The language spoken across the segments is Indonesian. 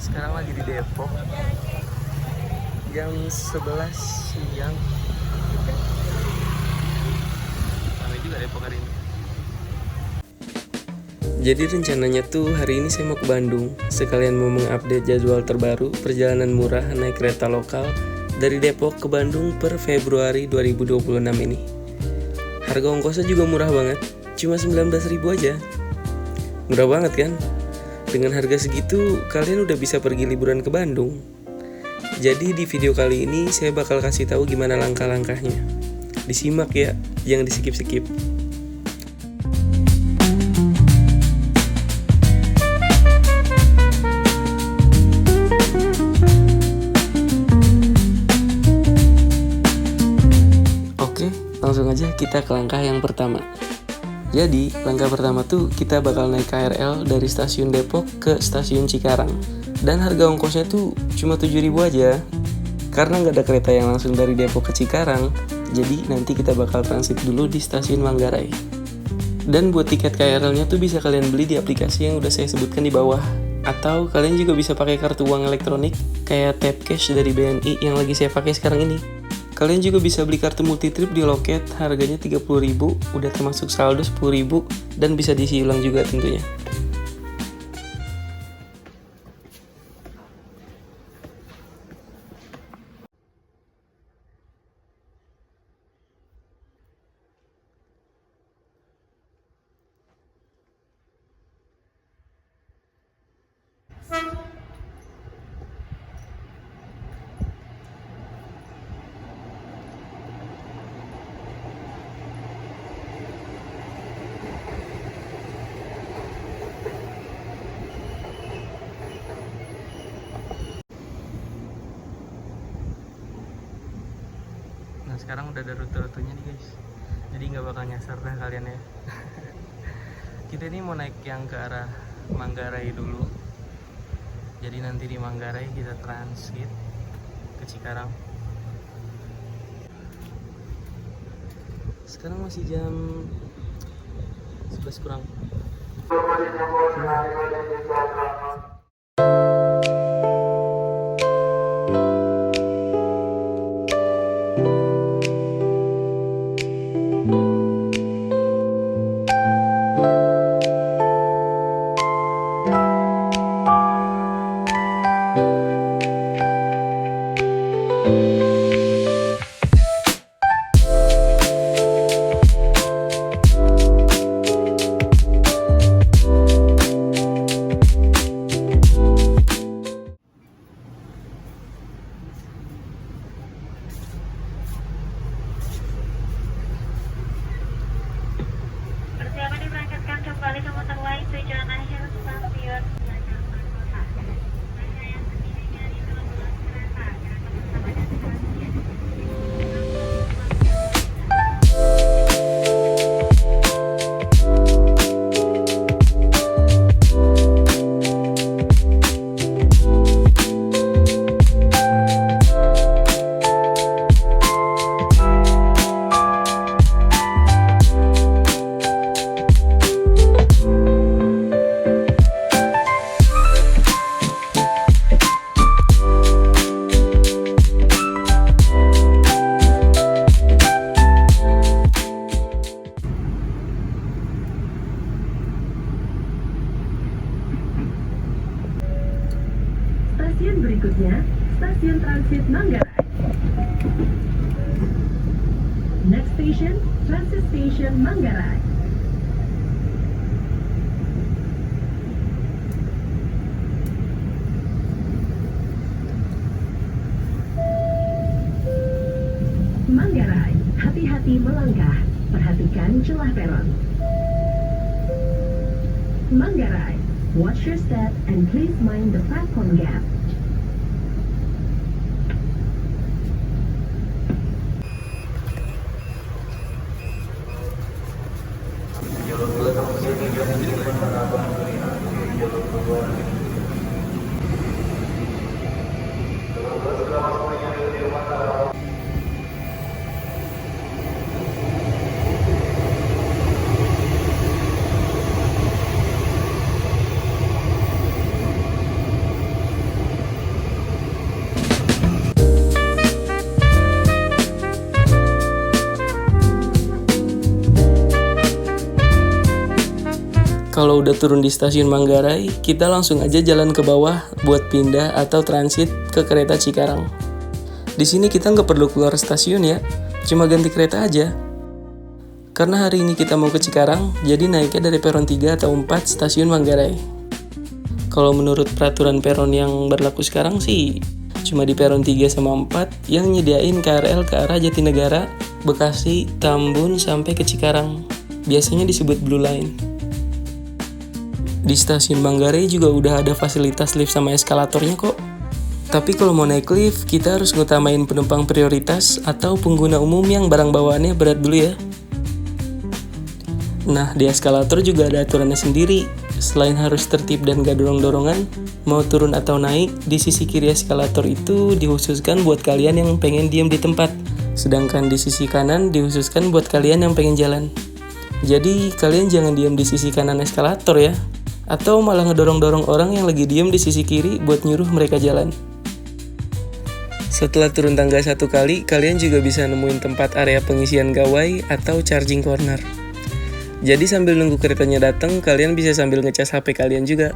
sekarang lagi di Depok jam 11 siang. Ramai juga Depok hari ini. Jadi rencananya tuh hari ini saya mau ke Bandung, sekalian mau mengupdate jadwal terbaru perjalanan murah naik kereta lokal dari Depok ke Bandung per Februari 2026 ini. Harga ongkosnya juga murah banget, cuma 19.000 aja. Murah banget kan? Dengan harga segitu, kalian udah bisa pergi liburan ke Bandung. Jadi di video kali ini saya bakal kasih tahu gimana langkah-langkahnya. Disimak ya, jangan di-skip-skip. Oke, langsung aja kita ke langkah yang pertama. Jadi, langkah pertama tuh kita bakal naik KRL dari stasiun Depok ke stasiun Cikarang. Dan harga ongkosnya tuh cuma 7.000 aja. Karena nggak ada kereta yang langsung dari Depok ke Cikarang, jadi nanti kita bakal transit dulu di stasiun Manggarai. Dan buat tiket KRL-nya tuh bisa kalian beli di aplikasi yang udah saya sebutkan di bawah. Atau kalian juga bisa pakai kartu uang elektronik kayak Tap Cash dari BNI yang lagi saya pakai sekarang ini. Kalian juga bisa beli kartu multitrip di loket, harganya 30.000, udah termasuk saldo 10.000, dan bisa diisi ulang juga tentunya. Nah sekarang udah ada rute-rutenya nih guys, jadi nggak bakal nyasar dah kalian ya. Kita ini mau naik yang ke arah Manggarai dulu. Jadi nanti di Manggarai kita transit ke Cikarang. Sekarang masih jam 11 kurang. Kembali ke motor lain tujuan akhir stasiun Jakarta Kota. Saya sendiri dari 12 kereta. Stasiun berikutnya, stasiun transit Manggarai. Next station, Transit Station Manggarai. Manggarai, hati-hati melangkah, perhatikan celah peron. Manggarai, watch your step and please mind the platform gap. Kalau udah turun di stasiun Manggarai, kita langsung aja jalan ke bawah buat pindah atau transit ke kereta Cikarang. Di sini kita nggak perlu keluar stasiun ya, cuma ganti kereta aja. Karena hari ini kita mau ke Cikarang, jadi naiknya dari peron 3 atau 4 stasiun Manggarai. Kalau menurut peraturan peron yang berlaku sekarang sih, cuma di peron 3 sama 4 yang nyediain KRL ke arah Jatinegara, Bekasi, Tambun, sampai ke Cikarang. Biasanya disebut Blue Line. Di stasiun Manggarai juga udah ada fasilitas lift sama eskalatornya kok. Tapi kalau mau naik lift, kita harus ngutamain penumpang prioritas atau pengguna umum yang barang bawaannya berat dulu ya. Nah, di eskalator juga ada aturannya sendiri. Selain harus tertib dan gak dorong-dorongan, mau turun atau naik, di sisi kiri eskalator itu dikhususkan buat kalian yang pengen diam di tempat. Sedangkan di sisi kanan dikhususkan buat kalian yang pengen jalan. Jadi, kalian jangan diam di sisi kanan eskalator ya. Atau malah ngedorong-dorong orang yang lagi diem di sisi kiri buat nyuruh mereka jalan. Setelah turun tangga 1 kali, kalian juga bisa nemuin tempat area pengisian gawai atau charging corner. Jadi sambil nunggu keretanya datang, kalian bisa sambil ngecas HP kalian juga.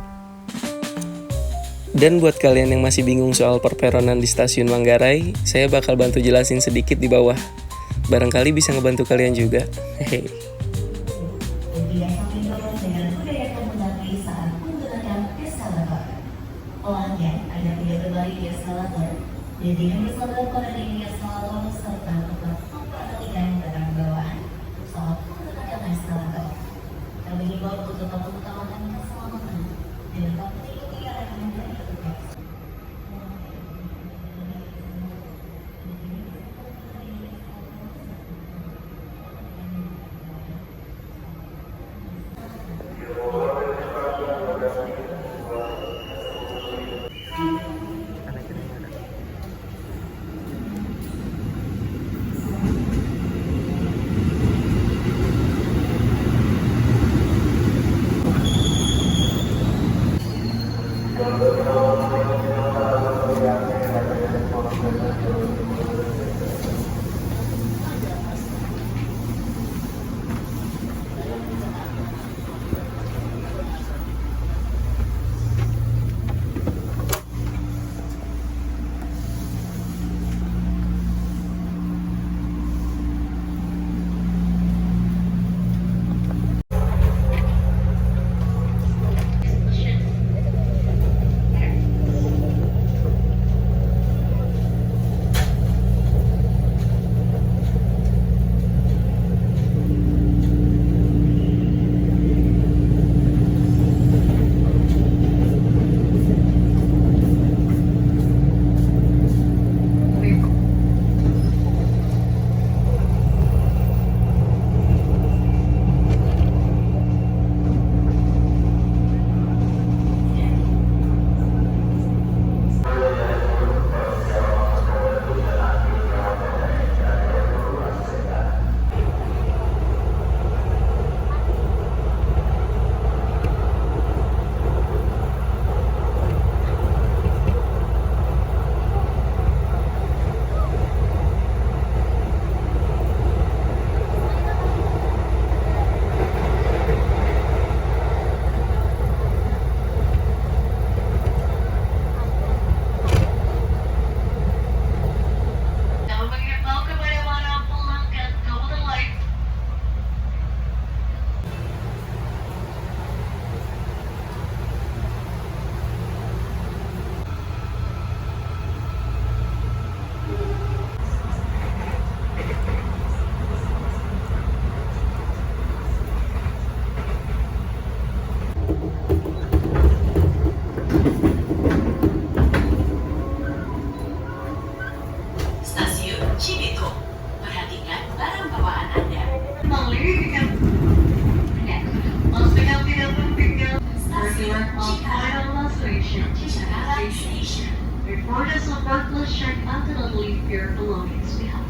Dan buat kalian yang masih bingung soal perperonan di stasiun Manggarai, saya bakal bantu jelasin sedikit di bawah. Barangkali bisa ngebantu kalian juga. Hehe. Pelanggan ada tidak berbalik di eskalator, jadi yang bisa dilakukan di eskalator serta tetap memperhatikan barang bawaan saat menggunakan eskalator. Kami himbau untuk tetap mengutamakan keselamatan dan tetap mengikuti arahan dari petugas.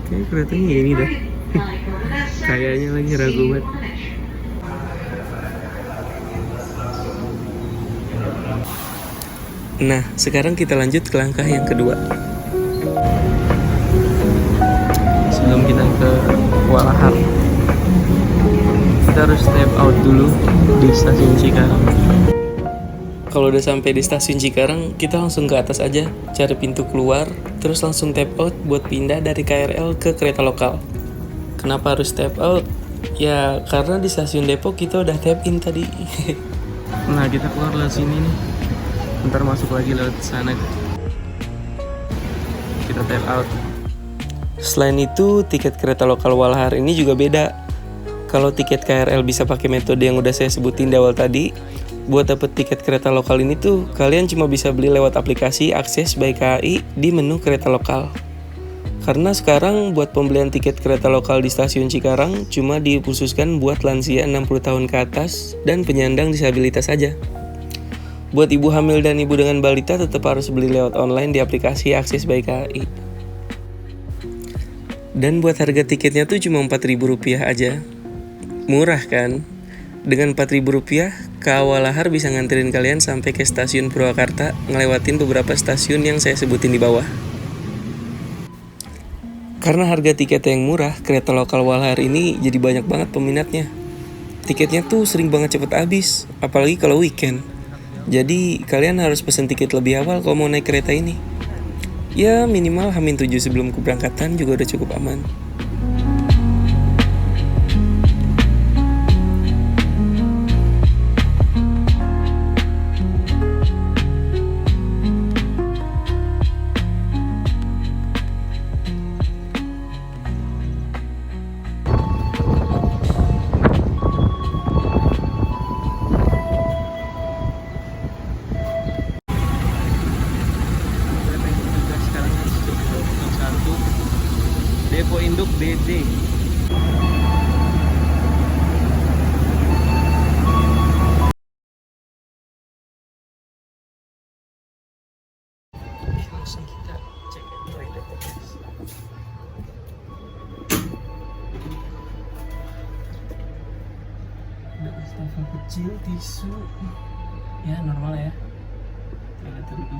Kayaknya keretanya ini dah. Kayaknya lagi ragu banget. Nah, sekarang kita lanjut ke langkah yang kedua. Sebelum kita ke Walahar. kita harus step out dulu di stasiun Cikarang. Kalau udah sampai di stasiun Cikarang, kita langsung ke atas aja, cari pintu keluar, terus langsung tap out buat pindah dari KRL ke kereta lokal. Kenapa harus tap out? Ya karena di stasiun Depok kita udah tap in tadi. Nah kita keluar lewat sini nih, ntar masuk lagi lewat sana. Kita tap out. Selain itu, tiket kereta lokal Walahar ini juga beda. Kalau tiket KRL bisa pakai metode yang udah saya sebutin di awal tadi, buat dapet tiket kereta lokal ini tuh, kalian cuma bisa beli lewat aplikasi Akses by KAI di menu kereta lokal. Karena sekarang buat pembelian tiket kereta lokal di stasiun Cikarang cuma dikhususkan buat lansia 60 tahun ke atas dan penyandang disabilitas saja. Buat ibu hamil dan ibu dengan balita tetap harus beli lewat online di aplikasi Akses by KAI. Dan buat harga tiketnya tuh cuma Rp4.000 aja. Murah kan? Dengan Rp4.000, Kak Walahar bisa nganterin kalian sampai ke stasiun Purwakarta, ngelewatin beberapa stasiun yang saya sebutin di bawah. Karena harga tiket yang murah, kereta lokal Walahar ini jadi banyak banget peminatnya. Tiketnya tuh sering banget cepet habis, apalagi kalau weekend. Jadi kalian harus pesen tiket lebih awal kalau mau naik kereta ini. Ya minimal H-7 sebelum keberangkatan juga udah cukup aman. Depo Induk DD. Langsung kita cek toilet. Ada wastafel kecil, tisu. Ya normal ya. Toilet dulu.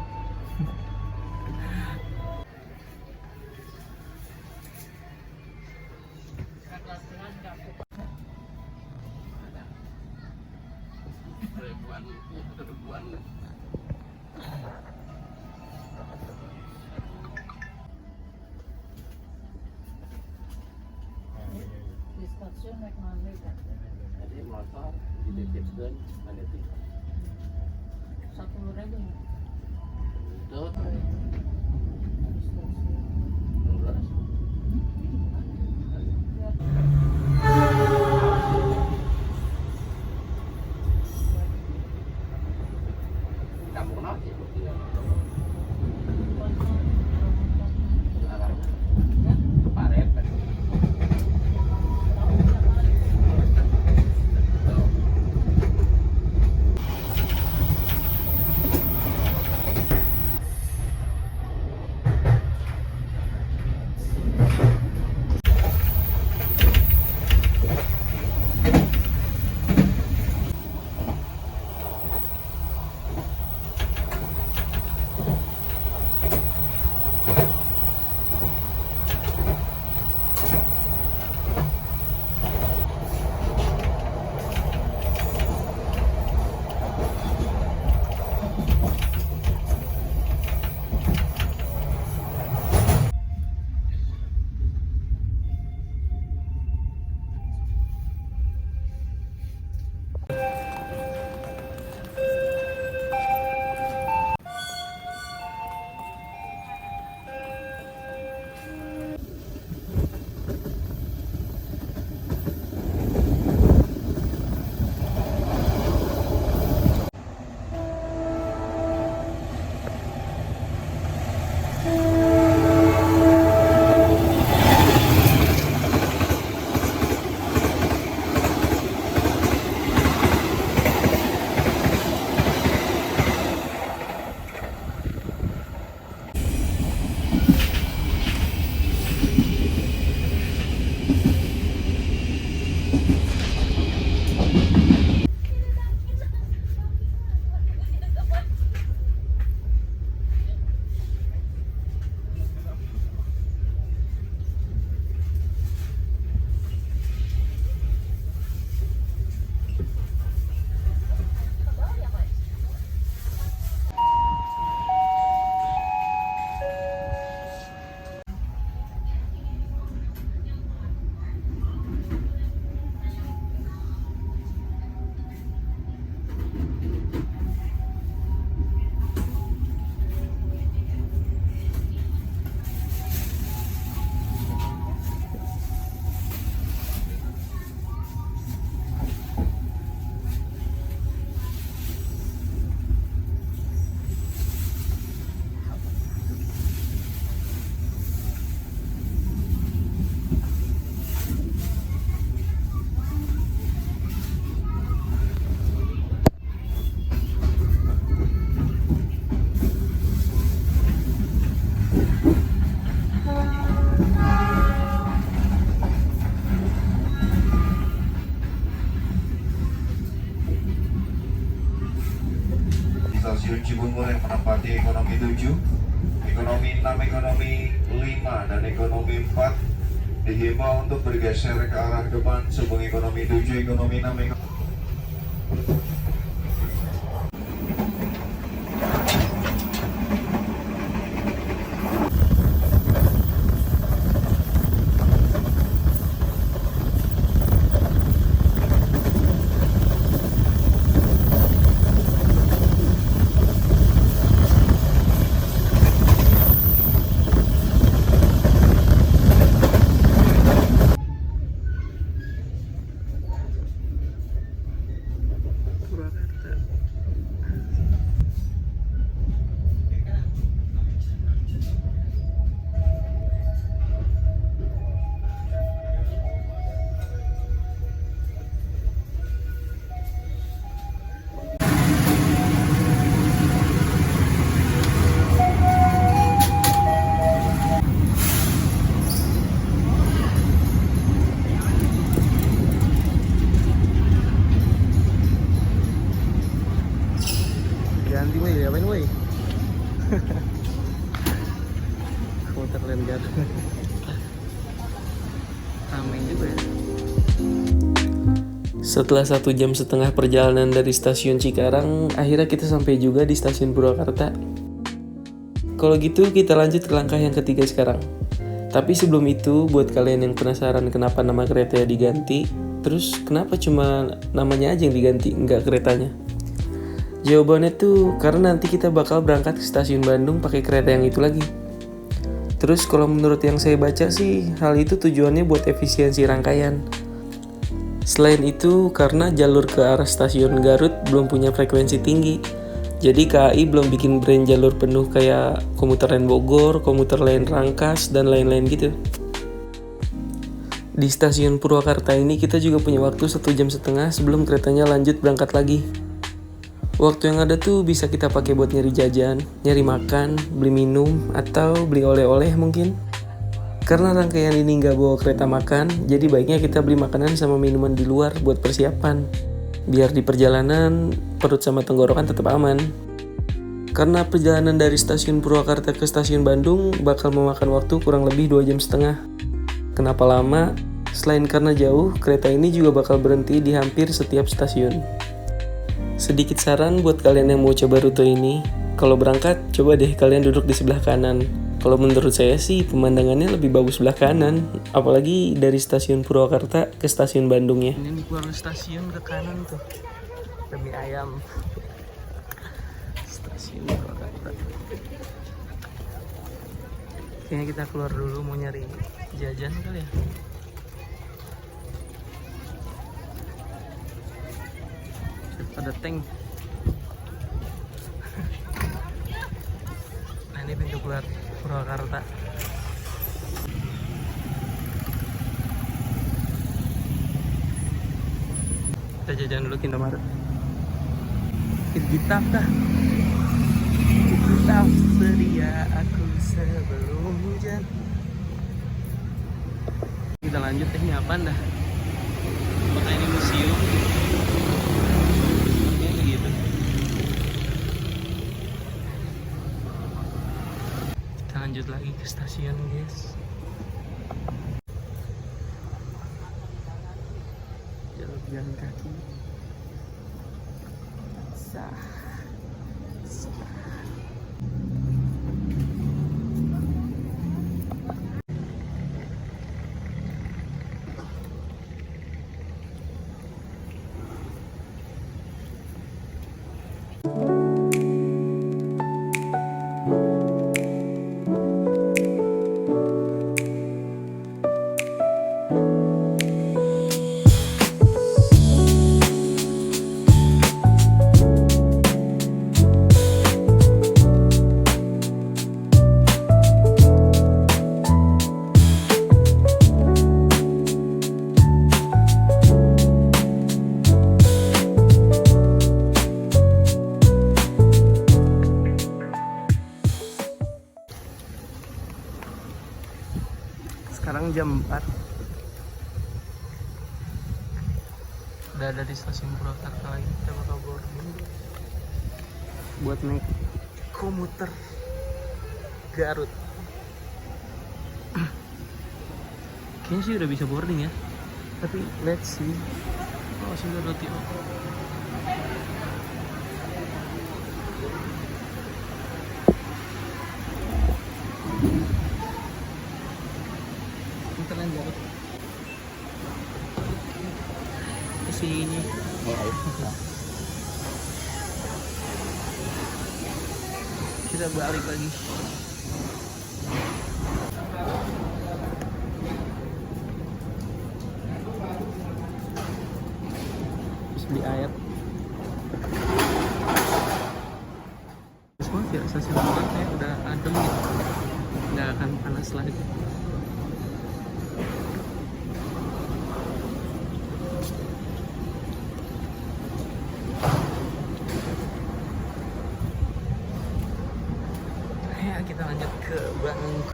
Jadi motor dititipkan manetik. 10.000. Itu 12. Kampung nanti Paret. Bogor yang menempati ekonomi 7, ekonomi 6, ekonomi 5, dan ekonomi 4 dihimbau untuk bergeser ke arah depan sebelum ekonomi 7, ekonomi 6, ekonomi. Purwakarta. Ganti woi, apain woi? Muter lenjar. Ramai juga ya. Setelah 1,5 jam perjalanan dari stasiun Cikarang, akhirnya kita sampai juga di stasiun Purwakarta. Kalau gitu kita lanjut ke langkah yang ketiga sekarang. Tapi sebelum itu, buat kalian yang penasaran kenapa nama keretanya diganti, terus kenapa cuma namanya aja yang diganti, nggak keretanya? Jawabannya tuh karena nanti kita bakal berangkat ke stasiun Bandung pakai kereta yang itu lagi. Terus kalau menurut yang saya baca sih, hal itu tujuannya buat efisiensi rangkaian. Selain itu, karena jalur ke arah stasiun Garut belum punya frekuensi tinggi. Jadi KAI belum bikin brand jalur penuh kayak komuter lain Bogor, komuter lain Rangkas, dan lain-lain gitu. Di stasiun Purwakarta ini kita juga punya waktu 1,5 jam sebelum keretanya lanjut berangkat lagi. Waktu yang ada tuh bisa kita pakai buat nyari jajan, nyari makan, beli minum, atau beli oleh-oleh mungkin. Karena rangkaian ini nggak bawa kereta makan, jadi baiknya kita beli makanan sama minuman di luar buat persiapan. Biar di perjalanan, perut sama tenggorokan tetap aman. Karena perjalanan dari stasiun Purwakarta ke stasiun Bandung bakal memakan waktu kurang lebih 2,5 jam. Kenapa lama? Selain karena jauh, kereta ini juga bakal berhenti di hampir setiap stasiun. Sedikit saran buat kalian yang mau coba rute ini, kalau berangkat coba deh kalian duduk di sebelah kanan. Kalau menurut saya sih pemandangannya lebih bagus sebelah kanan, apalagi dari stasiun Purwakarta ke stasiun Bandungnya. Ini keluar stasiun ke kanan tuh, demi ayam. Stasiun Purwakarta. Kayaknya kita keluar dulu mau nyari jajan kali ya. Ada tank. Nah ini pintu keluar Purwakarta. Kita jajan dulu ke Indomaret. Kita dah. Kita sedia aku sebelum hujan. Kita lanjut ini apaan dah? Apakah ini museum? Lanjut lagi ke stasiun guys. Jalur jalan kaki. Sah. Sekarang jam 4. Udah ada di stasiun Purwakarta lagi. Kita bakal boarding buat naik komuter Garut. Kayaknya sih udah bisa boarding ya, tapi let's see. Oh, sudah roti. Muteran Garut ke sini. Kita balik lagi. Terus beli air. Terus ya stasiun Lebak kayak udah adem gitu, nggak akan panas lagi. Ya kita lanjut ke Bangkok.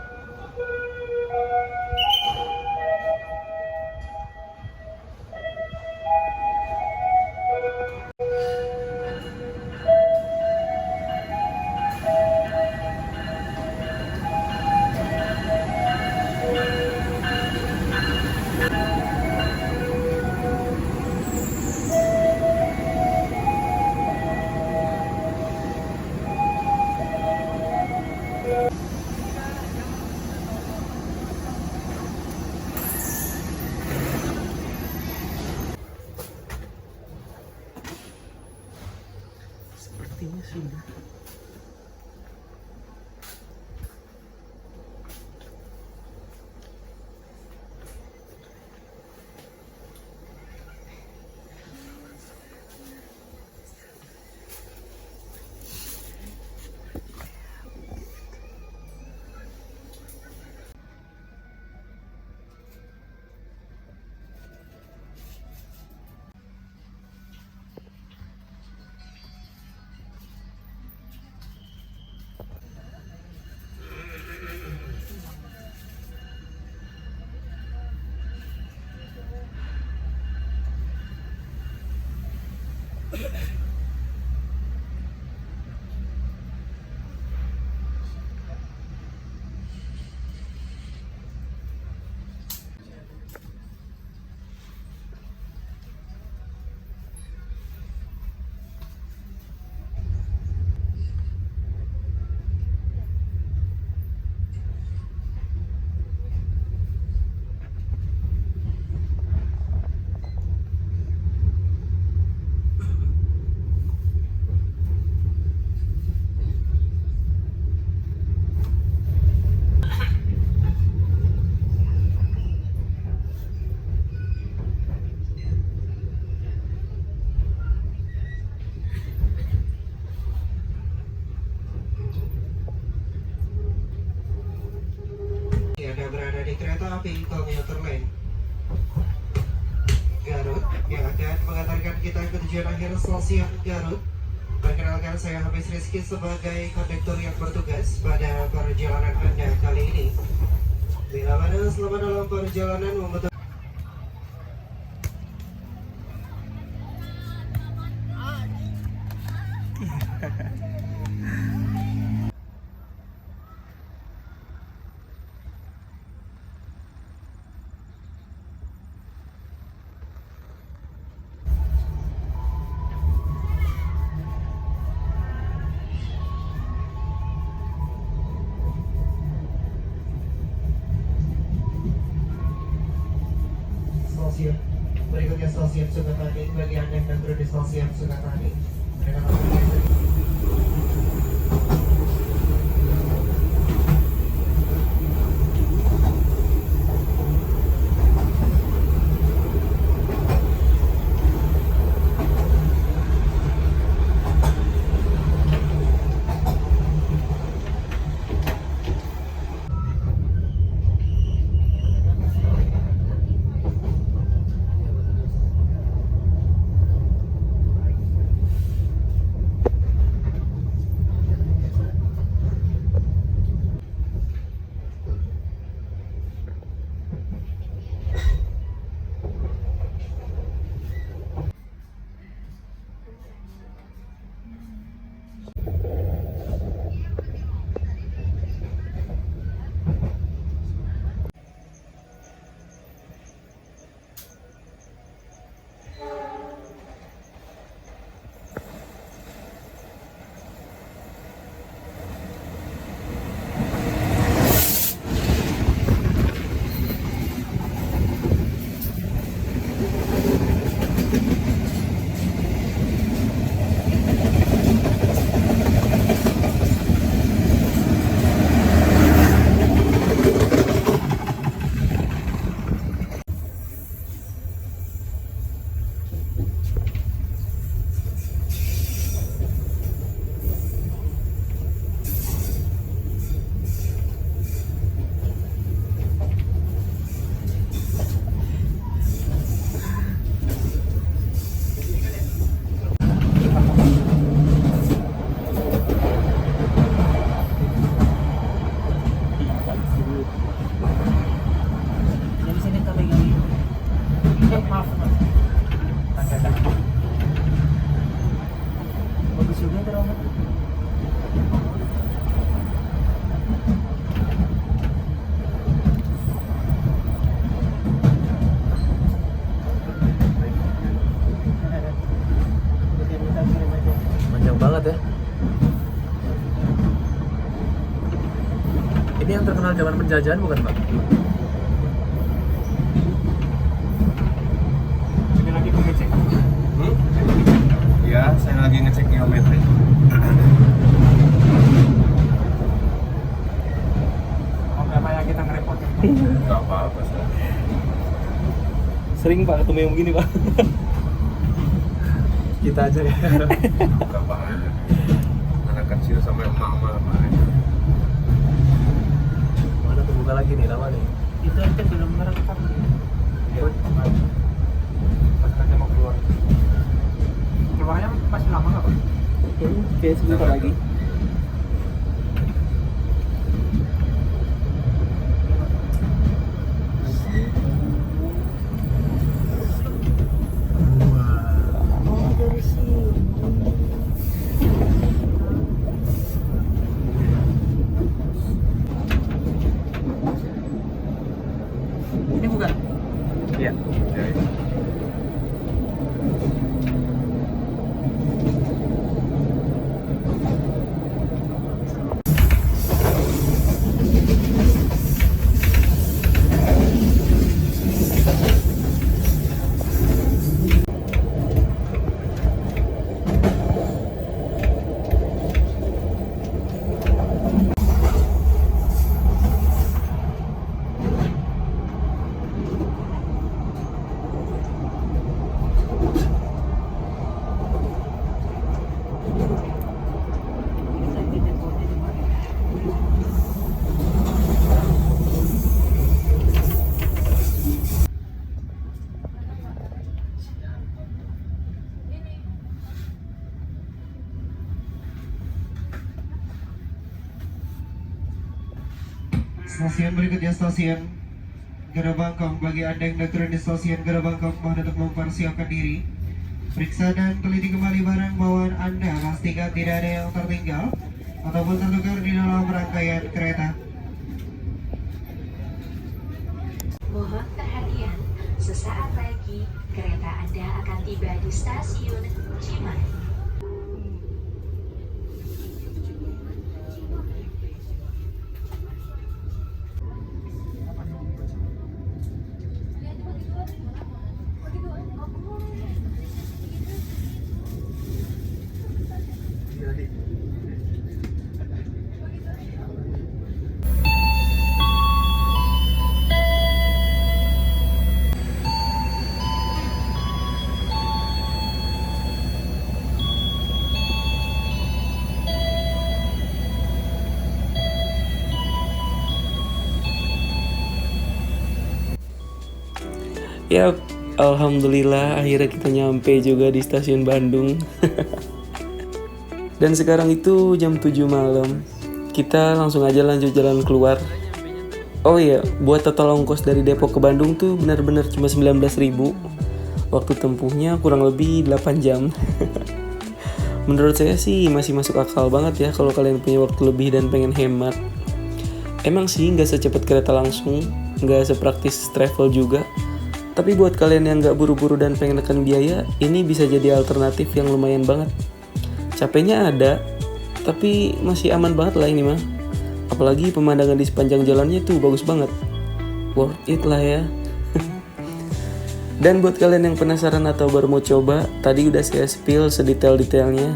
Sepertinya sudah. Anda berada di kereta api komuter lain Garut yang akan mengantarkan kita ke tujuan akhir stasiun Garut. Perkenalkan, saya Hafiz Rizky sebagai kondektur yang bertugas pada perjalanan Anda kali ini. Bila mana selama dalam perjalanan membutuhkan stasiun berikutnya stasiun Sukatani. Bagi Anda yang turun di stasiun Sukatani, dengan maaf. Bagus juga terowongan. Panjang banget ya. Ini yang terkenal zaman penjajahan bukan, Pak? Ini lagi ngecek. Ya, saya lagi ngecek geometri. Oh, nggak payah kita ngerepotin. Gak apa-apa sih. Sering Pak ketemu yang begini Pak. Kita aja ya. Gak bahaya. Anak kecil sampai emak-emak bahaya. Mana tuh buka lagi nih, lama nih. Itu aja belum merekam. Ya, pas nanti mau keluar. Keluarnya masih lama nggak, Pak? Kayak sebentar lagi. Ini bukan? Iya. Stasiun berikutnya stasiun Gerbangkong. Bagi Anda yang hendak turun di stasiun Gerbangkong, mohon untuk mempersiapkan diri. Periksa dan teliti kembali barang bawaan Anda. Pastikan tidak ada yang tertinggal ataupun tertukar di dalam rangkaian kereta. Mohon perhatian, sesaat lagi kereta Anda akan tiba di stasiun Cimahi. Ya, alhamdulillah akhirnya kita nyampe juga di stasiun Bandung. Dan sekarang itu jam 7 malam. Kita langsung aja lanjut jalan keluar. Oh iya, buat total ongkos dari Depok ke Bandung tuh benar-benar cuma 19.000. Waktu tempuhnya kurang lebih 8 jam. Menurut saya sih masih masuk akal banget ya kalau kalian punya waktu lebih dan pengen hemat. Emang sih nggak secepat kereta langsung, nggak sepraktis travel juga. Tapi buat kalian yang nggak buru-buru dan pengen nekan biaya, ini bisa jadi alternatif yang lumayan banget. Capeknya ada, tapi masih aman banget lah ini mah. Apalagi pemandangan di sepanjang jalannya tuh bagus banget. Worth it lah ya. Dan buat kalian yang penasaran atau baru mau coba, tadi udah saya spill sedetail-detailnya.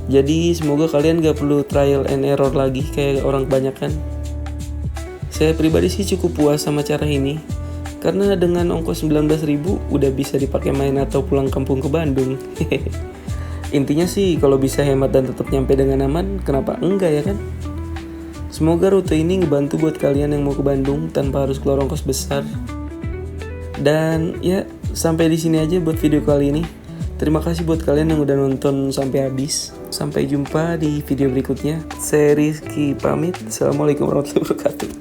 Jadi semoga kalian gak perlu trial and error lagi kayak orang kebanyakan. Saya pribadi sih cukup puas sama cara ini. Karena dengan ongkos 19.000 udah bisa dipakai main atau pulang kampung ke Bandung. Intinya sih kalau bisa hemat dan tetap nyampe dengan aman, kenapa enggak ya kan? Semoga rute ini ngebantu buat kalian yang mau ke Bandung tanpa harus keluar ongkos besar. Dan ya, sampai di sini aja buat video kali ini. Terima kasih buat kalian yang udah nonton sampai habis. Sampai jumpa di video berikutnya. Saya Rizky pamit. Assalamualaikum warahmatullahi wabarakatuh.